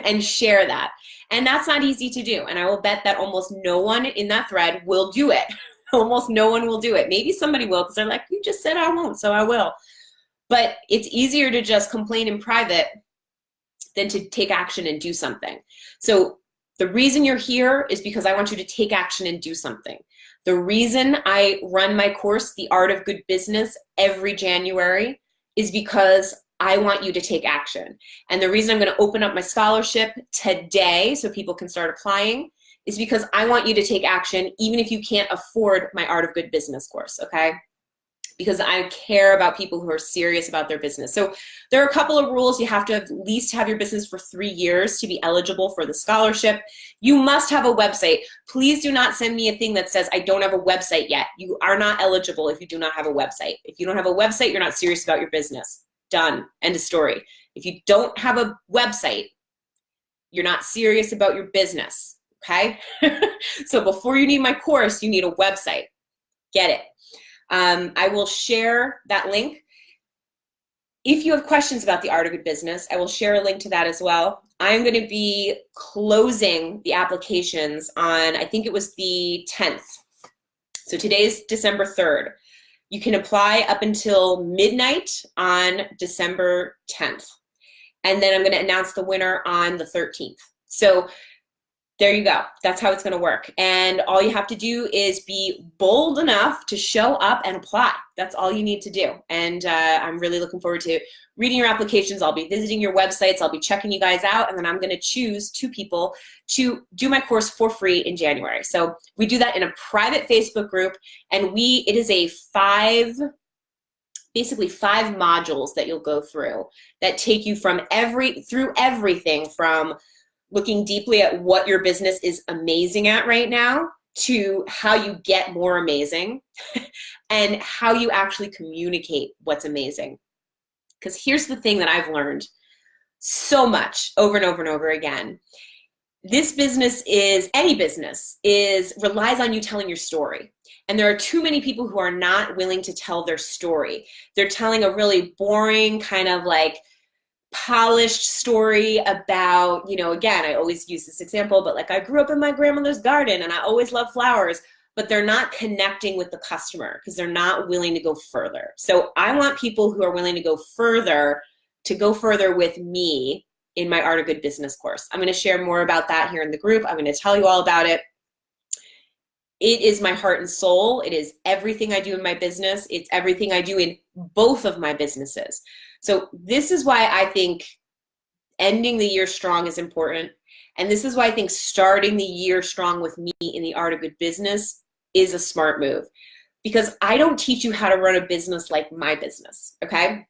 and share that. And that's not easy to do. And I will bet that almost no one in that thread will do it. Almost no one will do it. Maybe somebody will because they're like, you just said I won't, so I will. But it's easier to just complain in private than to take action and do something. So the reason you're here is because I want you to take action and do something. The reason I run my course, The Art of Good Business, every January is because I want you to take action. And the reason I'm going to open up my scholarship today so people can start applying is because I want you to take action even if you can't afford my Art of Good Business course, okay? Because I care about people who are serious about their business. So there are a couple of rules. You have to at least have your business for 3 years to be eligible for the scholarship. You must have a website. Please do not send me a thing that says, I don't have a website yet. You are not eligible if you do not have a website. If you don't have a website, you're not serious about your business. Done. End of story. If you don't have a website, you're not serious about your business, okay? So before you need my course, you need a website. Get it. I will share that link. If you have questions about the Art of Good Business, I will share a link to that as well. I'm going to be closing the applications on, I think it was the 10th. So today's December 3rd. You can apply up until midnight on December 10th. And then I'm going to announce the winner on the 13th. So There you go. That's how it's going to work. And all you have to do is be bold enough to show up and apply. That's all you need to do. And I'm really looking forward to reading your applications. I'll be visiting your websites. I'll be checking you guys out. And then I'm going to choose 2 people to do my course for free in January. So we do that in a private Facebook group. And it is a basically 5 modules that you'll go through that take you through everything from looking deeply at what your business is amazing at right now to how you get more amazing and how you actually communicate what's amazing. Because here's the thing that I've learned so much over and over and over again. This business any business relies on you telling your story. And there are too many people who are not willing to tell their story. They're telling a really boring kind of like polished story about, again, I always use this example, but like I grew up in my grandmother's garden and I always loved flowers, but they're not connecting with the customer because they're not willing to go further. So I want people who are willing to go further with me in my Art of Good Business course. I'm going to share more about that here in the group. I'm going to tell you all about it. It is my heart and soul. It is everything I do in my business. It's everything I do in both of my businesses. So this is why I think ending the year strong is important. And this is why I think starting the year strong with me in the Art of Good Business is a smart move. Because I don't teach you how to run a business like my business, okay?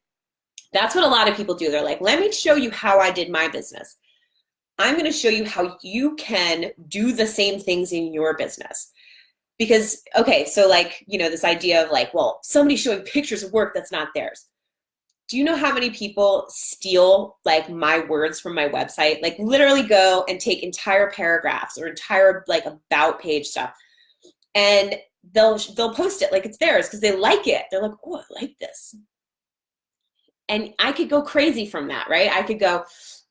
That's what a lot of people do. They're like, let me show you how I did my business. I'm going to show you how you can do the same things in your business. Because, okay, so like, this idea of like, well, somebody's showing pictures of work that's not theirs. Do you know how many people steal like my words from my website? Like literally go and take entire paragraphs or entire like about page stuff, and they'll post it like it's theirs because they like it. They're like, oh, I like this. And I could go crazy from that, right? I could go,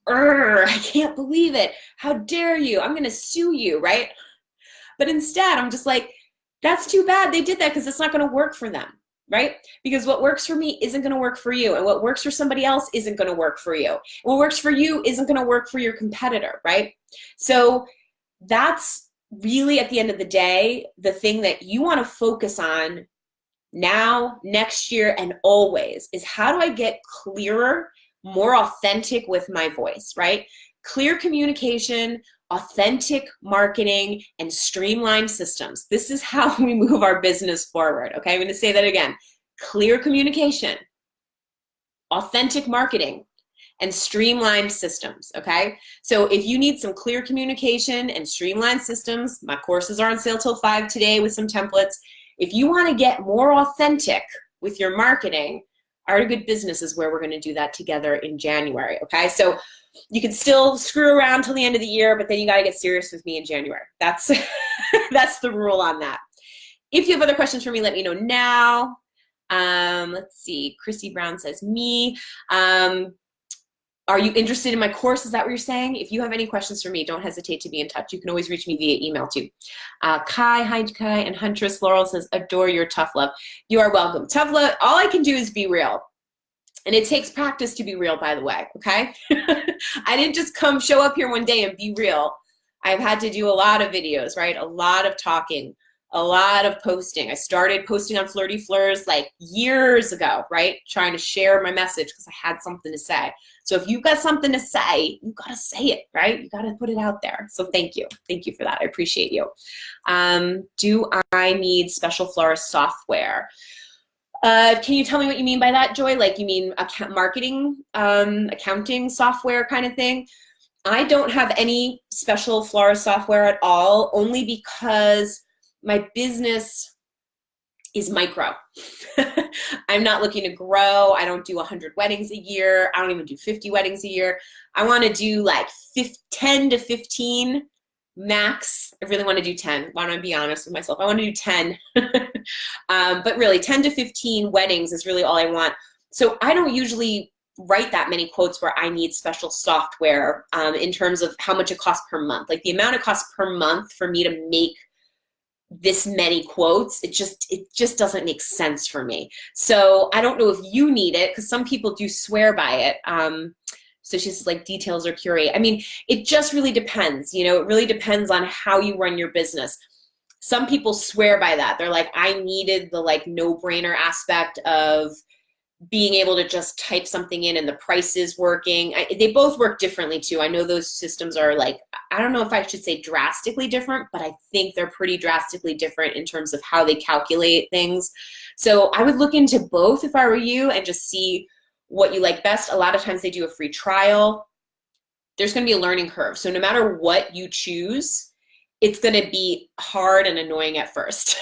I can't believe it. How dare you? I'm going to sue you, right? But instead, I'm just like, that's too bad they did that because it's not going to work for them, right? Because what works for me isn't going to work for you. And what works for somebody else isn't going to work for you. And what works for you isn't going to work for your competitor, right? So that's really, at the end of the day, the thing that you want to focus on now, next year, and always is how do I get clearer, more authentic with my voice, right? Clear communication, authentic marketing, and streamlined systems. This is how we move our business forward, okay? I'm going to say that again. Clear communication, authentic marketing, and streamlined systems, okay? So if you need some clear communication and streamlined systems, my courses are on sale till 5 today with some templates. If you want to get more authentic with your marketing, Art of Good Business is where we're going to do that together in January, okay? So you can still screw around till the end of the year, but then you got to get serious with me in January. That's that's the rule on that. If you have other questions for me, let me know now. Let's see. Chrissy Brown says, me. Are you interested in my course? Is that what you're saying? If you have any questions for me, don't hesitate to be in touch. You can always reach me via email too. Hi Kai, and Huntress Floral says, adore your tough love. You are welcome. Tough love, all I can do is be real. And it takes practice to be real, by the way, okay? I didn't just show up here one day and be real. I've had to do a lot of videos, right? A lot of talking, a lot of posting. I started posting on Flirty Flurs like years ago, right? Trying to share my message because I had something to say. So if you've got something to say, you got to say it, right? You got to put it out there. So thank you. Thank you for that. I appreciate you. Do I need special florist software? Can you tell me what you mean by that, Joy? Like you mean marketing, accounting software kind of thing? I don't have any special florist software at all, only because my business is micro. I'm not looking to grow. I don't do 100 weddings a year. I don't even do 50 weddings a year. I want to do like 10 to 15 max. I really want to do 10. I want to be honest with myself. I want to do 10. But really 10 to 15 weddings is really all I want. So I don't usually write that many quotes where I need special software in terms of how much it costs per month. Like the amount it costs per month for me to make this many quotes, it just doesn't make sense for me. So I don't know if you need it, because some people do swear by it. So she says like details or curate. I mean, it just really depends. You know, it really depends on how you run your business. Some people swear by that. They're like, I needed the like no-brainer aspect of being able to just type something in and the price is working. They both work differently too. I know those systems are like, I don't know if I should say drastically different, but I think they're pretty drastically different in terms of how they calculate things. So I would look into both if I were you and just see what you like best. A lot of times they do a free trial. There's going to be a learning curve. So no matter what you choose, it's going to be hard and annoying at first.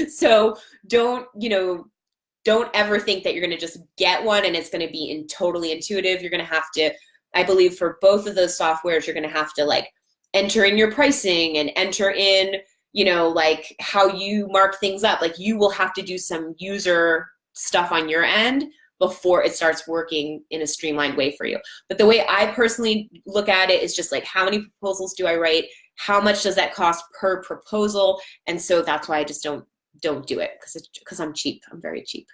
So don't ever think that you're going to just get one and it's going to be totally intuitive. You're going to have to, I believe for both of those softwares, you're going to have to like enter in your pricing and enter in, like how you mark things up. Like you will have to do some user stuff on your end before it starts working in a streamlined way for you. But the way I personally look at it is just like, how many proposals do I write? How much does that cost per proposal? And so that's why I just don't do it, because I'm cheap. I'm very cheap.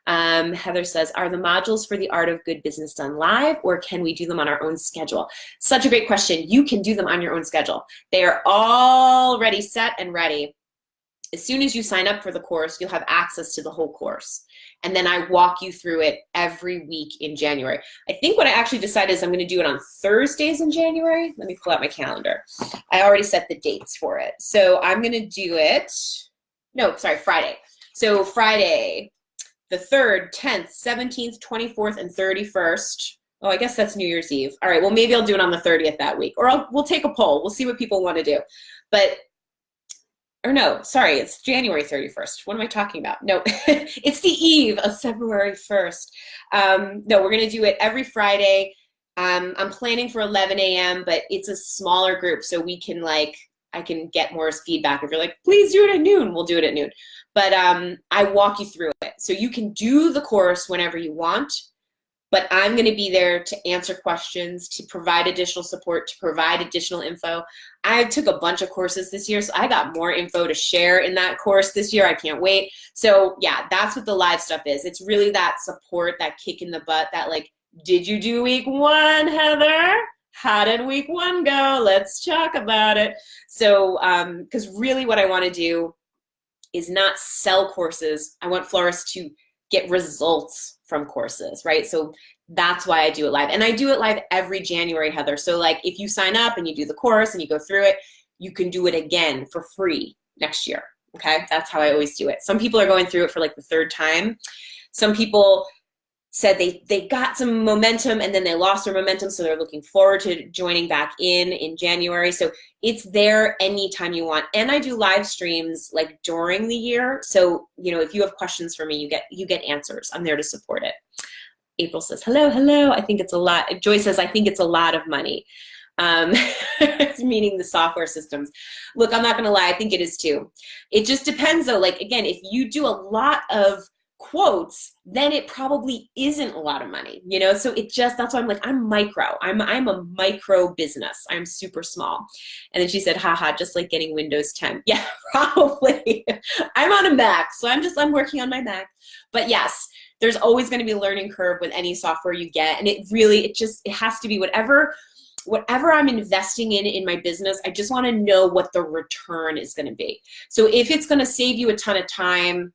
Heather says, are the modules for the Art of Good Business done live, or can we do them on our own schedule? Such a great question. You can do them on your own schedule. They are already set and ready. As soon as you sign up for the course, you'll have access to the whole course. And then I walk you through it every week in January. I think what I actually decided is I'm going to do it on Thursdays in January. Let me pull out my calendar. I already set the dates for it. So I'm going to do it, Friday. So Friday, the 3rd, 10th, 17th, 24th, and 31st. Oh, I guess that's New Year's Eve. All right, well, maybe I'll do it on the 30th that week. Or we'll take a poll. We'll see what people want to do. It's January 31st. What am I talking about? No, it's the eve of February 1st. No, we're going to do it every Friday. I'm planning for 11 a.m., but it's a smaller group, so we can I can get more feedback. If you're like, please do it at noon, we'll do it at noon. But I walk you through it. So you can do the course whenever you want, but I'm going to be there to answer questions, to provide additional support, to provide additional info. I took a bunch of courses this year, so I got more info to share in that course this year. I can't wait. So yeah, that's what the live stuff is. It's really that support, that kick in the butt, that like, did you do week 1, Heather? How did week 1 go? Let's talk about it. So, because really what I want to do is not sell courses. I want florists to get results from courses, right? So that's why I do it live. And I do it live every January, Heather. So like if you sign up and you do the course and you go through it, you can do it again for free next year, okay? That's how I always do it. Some people are going through it for like the 3rd time. Some people said they got some momentum and then they lost their momentum, so they're looking forward to joining back in January. So it's there anytime you want. And I do live streams like during the year. So, if you have questions for me, you get answers. I'm there to support it. April says, hello. I think it's a lot. Joy says, I think it's a lot of money. Meaning the software systems. Look, I'm not going to lie. I think it is too. It just depends though. Like, again, if you do a lot of quotes, then it probably isn't a lot of money, so that's why I'm like, I'm micro. I'm a micro business. I'm super small. And then she said, haha, just like getting Windows 10. Yeah, probably. I'm on a Mac, so I'm working on my Mac. But yes, there's always going to be a learning curve with any software you get. And it has to be whatever I'm investing in my business, I just want to know what the return is going to be. So if it's going to save you a ton of time,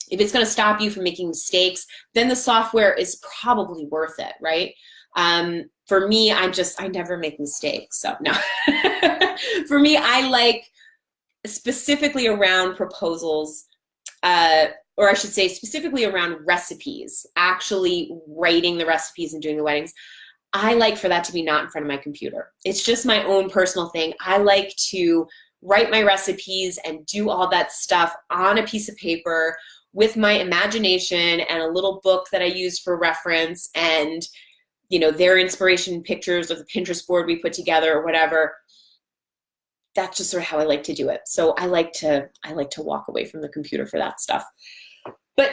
if it's going to stop you from making mistakes, then the software is probably worth it, right? For me, I never make mistakes, so no. For me, I like specifically around proposals, or I should say specifically around recipes, actually writing the recipes and doing the weddings. I like for that to be not in front of my computer. It's just my own personal thing. I like to write my recipes and do all that stuff on a piece of paper with my imagination and a little book that I use for reference and, their inspiration pictures of the Pinterest board we put together or whatever. That's just sort of how I like to do it. So I like to walk away from the computer for that stuff. But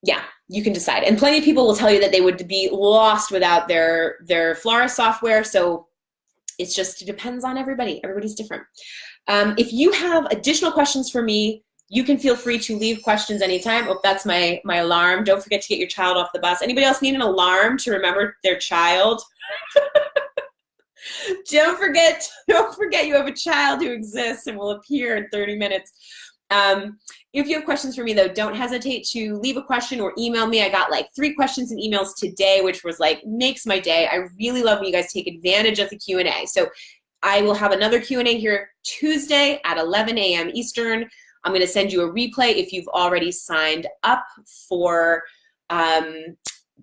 yeah, you can decide. And plenty of people will tell you that they would be lost without their florist software. So it depends on everybody. Everybody's different. If you have additional questions for me, you can feel free to leave questions anytime. Oh, that's my alarm. Don't forget to get your child off the bus. Anybody else need an alarm to remember their child? Don't forget you have a child who exists and will appear in 30 minutes. If you have questions for me, though, don't hesitate to leave a question or email me. I got like 3 questions and emails today, which was like, makes my day. I really love when you guys take advantage of the Q&A. So I will have another Q&A here Tuesday at 11 a.m. Eastern. I'm going to send you a replay if you've already signed up for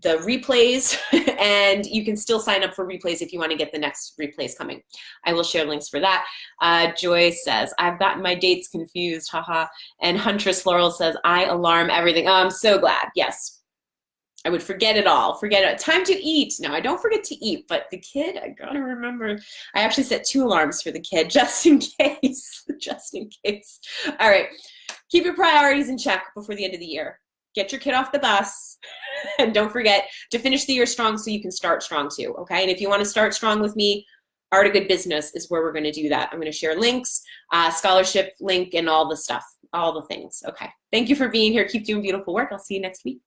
the replays, and you can still sign up for replays if you want to get the next replays coming. I will share links for that. Joy says, I've gotten my dates confused, haha. And Huntress Floral says, I alarm everything. Oh, I'm so glad. Yes, I would forget it all. Forget it. Time to eat. No, I don't forget to eat, but the kid, I gotta remember. I actually set 2 alarms for the kid just in case, just in case. All right, keep your priorities in check before the end of the year. Get your kid off the bus, and don't forget to finish the year strong so you can start strong too, okay? And if you want to start strong with me, Art of Good Business is where we're going to do that. I'm going to share links, scholarship link, and all the stuff, all the things, okay? Thank you for being here. Keep doing beautiful work. I'll see you next week.